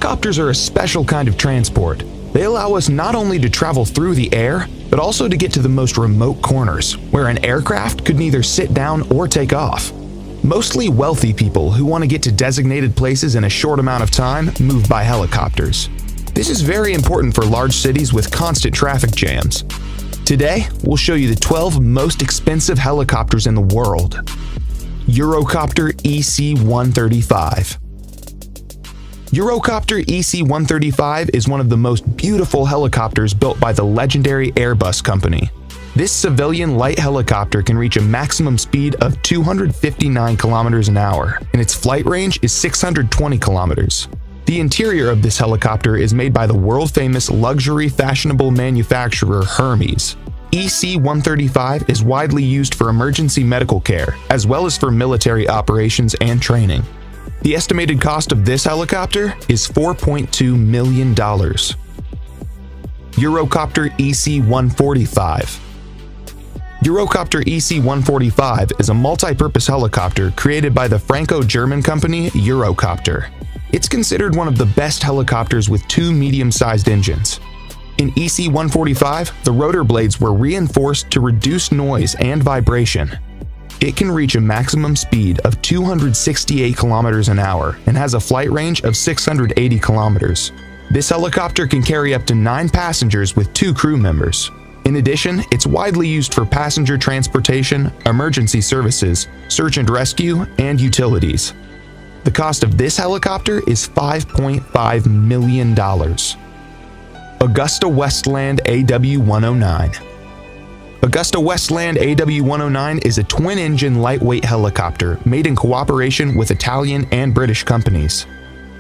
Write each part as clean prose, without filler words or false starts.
Helicopters are a special kind of transport. They allow us not only to travel through the air, but also to get to the most remote corners, where an aircraft could neither sit down or take off. Mostly wealthy people who want to get to designated places in a short amount of time move by helicopters. This is very important for large cities with constant traffic jams. Today, we'll show you the 12 most expensive helicopters in the world. Eurocopter EC-135. Eurocopter EC-135 is one of the most beautiful helicopters built by the legendary Airbus company. This civilian light helicopter can reach a maximum speed of 259 kilometers an hour, and its flight range is 620 kilometers. The interior of this helicopter is made by the world-famous luxury fashionable manufacturer Hermes. EC-135 is widely used for emergency medical care, as well as for military operations and training. The estimated cost of this helicopter is $4.2 million. Eurocopter EC-145. Eurocopter EC-145 is a multi-purpose helicopter created by the Franco-German company Eurocopter. It's considered one of the best helicopters with two medium-sized engines. In EC-145, the rotor blades were reinforced to reduce noise and vibration. It can reach a maximum speed of 268 kilometers an hour and has a flight range of 680 kilometers. This helicopter can carry up to 9 passengers with 2 crew members. In addition, it's widely used for passenger transportation, emergency services, search and rescue, and utilities. The cost of this helicopter is $5.5 million. AgustaWestland AW109. AgustaWestland AW109 is a twin-engine lightweight helicopter made in cooperation with Italian and British companies.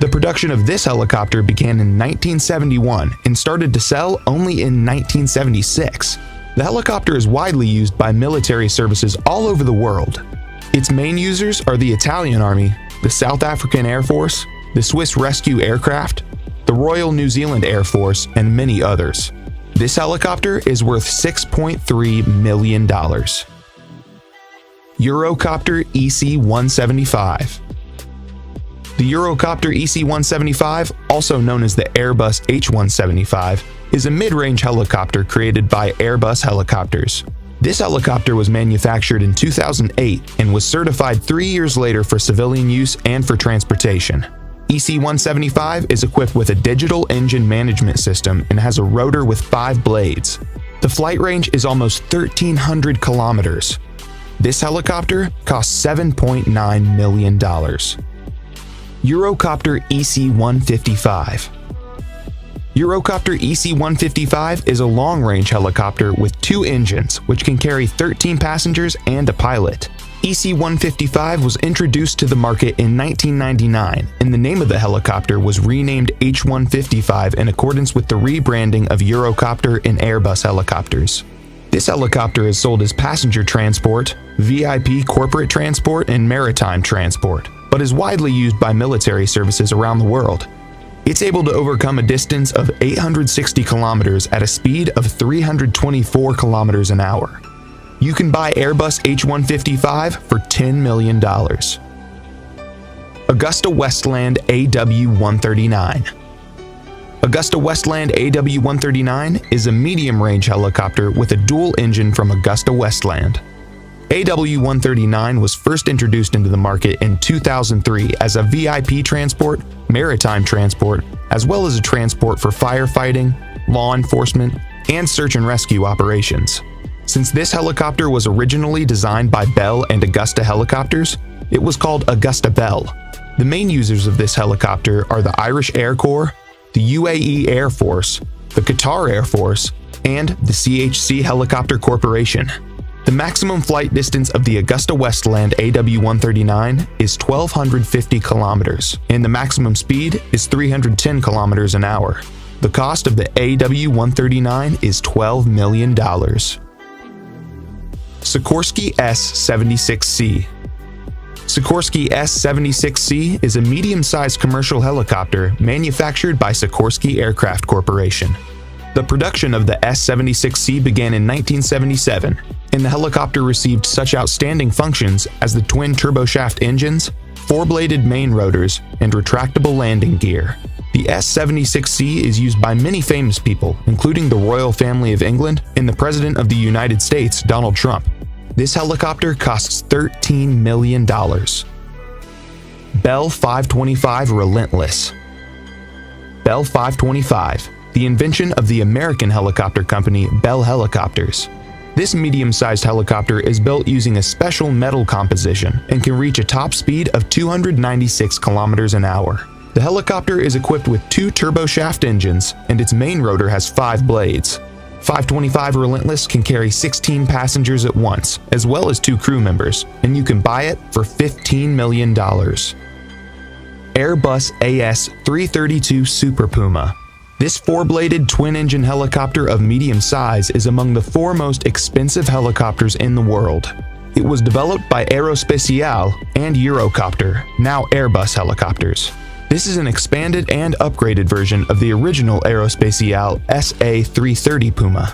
The production of this helicopter began in 1971 and started to sell only in 1976. The helicopter is widely used by military services all over the world. Its main users are the Italian Army, the South African Air Force, the Swiss Rescue Aircraft, the Royal New Zealand Air Force, and many others. This helicopter is worth $6.3 million. Eurocopter EC-175. The Eurocopter EC-175, also known as the Airbus H-175, is a mid-range helicopter created by Airbus Helicopters. This helicopter was manufactured in 2008 and was certified 3 years later for civilian use and for transportation. EC-175 is equipped with a digital engine management system and has a rotor with 5 blades. The flight range is almost 1,300 kilometers. This helicopter costs $7.9 million. Eurocopter EC-155. Eurocopter EC-155 is a long-range helicopter with 2 engines which can carry 13 passengers and a pilot. EC-155 was introduced to the market in 1999, and the name of the helicopter was renamed H-155 in accordance with the rebranding of Eurocopter and Airbus helicopters. This helicopter is sold as passenger transport, VIP corporate transport, and maritime transport, but is widely used by military services around the world. It's able to overcome a distance of 860 kilometers at a speed of 324 kilometers an hour. You can buy Airbus H-155 for $10 million. AgustaWestland AW139. AgustaWestland AW139 is a medium-range helicopter with a dual engine from AgustaWestland. AW139 was first introduced into the market in 2003 as a VIP transport, maritime transport, as well as a transport for firefighting, law enforcement, and search and rescue operations. Since this helicopter was originally designed by Bell and Augusta Helicopters, it was called Augusta Bell. The main users of this helicopter are the Irish Air Corps, the UAE Air Force, the Qatar Air Force, and the CHC Helicopter Corporation. The maximum flight distance of the AgustaWestland AW139 is 1,250 kilometers, and the maximum speed is 310 kilometers an hour. The cost of the AW139 is $12 million. Sikorsky S-76C. Sikorsky S-76C is a medium-sized commercial helicopter manufactured by Sikorsky Aircraft Corporation. The production of the S-76C began in 1977, and the helicopter received such outstanding functions as the twin turboshaft engines, 4-bladed main rotors, and retractable landing gear. The S-76C is used by many famous people, including the royal family of England and the President of the United States, Donald Trump. This helicopter costs $13 million. Bell 525 Relentless. Bell 525, the invention of the American helicopter company Bell Helicopters. This medium-sized helicopter is built using a special metal composition and can reach a top speed of 296 kilometers an hour. The helicopter is equipped with 2 turboshaft engines, and its main rotor has 5 blades. 525 Relentless can carry 16 passengers at once, as well as 2 crew members, and you can buy it for $15 million. Airbus AS-332 Super Puma. This 4-bladed twin-engine helicopter of medium size is among the 4 most expensive helicopters in the world. It was developed by Aerospatiale and Eurocopter, now Airbus helicopters. This is an expanded and upgraded version of the original Aerospatiale SA-330 Puma.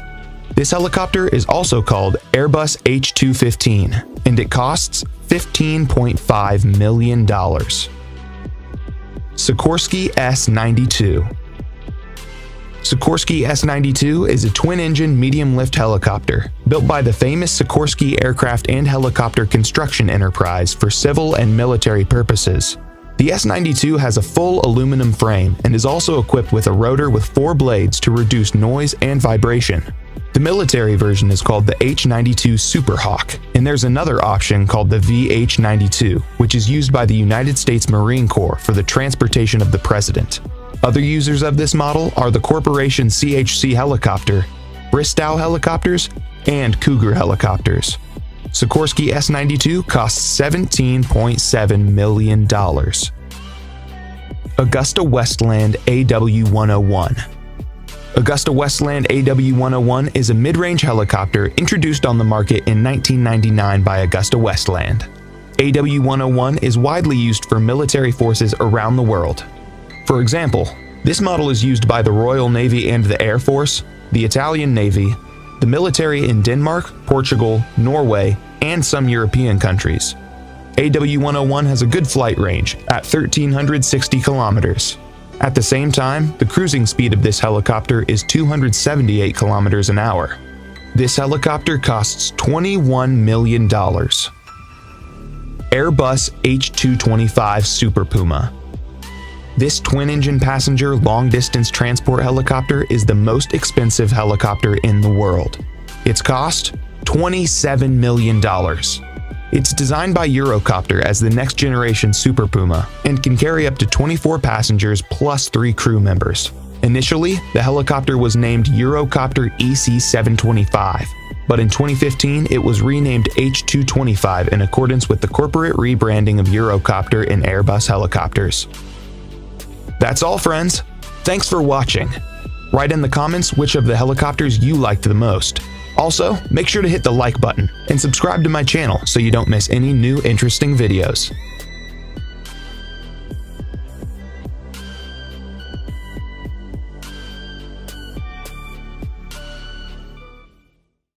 This helicopter is also called Airbus H215, and it costs $15.5 million. Sikorsky S-92. Sikorsky S-92 is a twin-engine medium-lift helicopter built by the famous Sikorsky Aircraft and Helicopter Construction Enterprise for civil and military purposes. The S-92 has a full aluminum frame and is also equipped with a rotor with 4 blades to reduce noise and vibration. The military version is called the H-92 Super Hawk, and there's another option called the VH-92, which is used by the United States Marine Corps for the transportation of the president. Other users of this model are the Corporation CHC Helicopter, Bristow Helicopters, and Cougar Helicopters. Sikorsky S-92 costs $17.7 million. Augusta Westland AW101. Augusta Westland AW101 is a mid-range helicopter introduced on the market in 1999 by Augusta Westland. AW101 is widely used for military forces around the world. For example, this model is used by the Royal Navy and the Air Force, the Italian Navy, the military in Denmark, Portugal, Norway, and some European countries. AW101 has a good flight range at 1,360 kilometers. At the same time, the cruising speed of this helicopter is 278 kilometers an hour. This helicopter costs $21 million. Airbus H225 Super Puma. This twin-engine passenger long-distance transport helicopter is the most expensive helicopter in the world. Its cost? $27 million. It's designed by Eurocopter as the next-generation Super Puma and can carry up to 24 passengers plus 3 crew members. Initially, the helicopter was named Eurocopter EC-725, but in 2015 it was renamed H225 in accordance with the corporate rebranding of Eurocopter and Airbus helicopters. That's all, friends. Thanks for watching. Write in the comments which of the helicopters you liked the most. Also, make sure to hit the like button and subscribe to my channel so you don't miss any new interesting videos.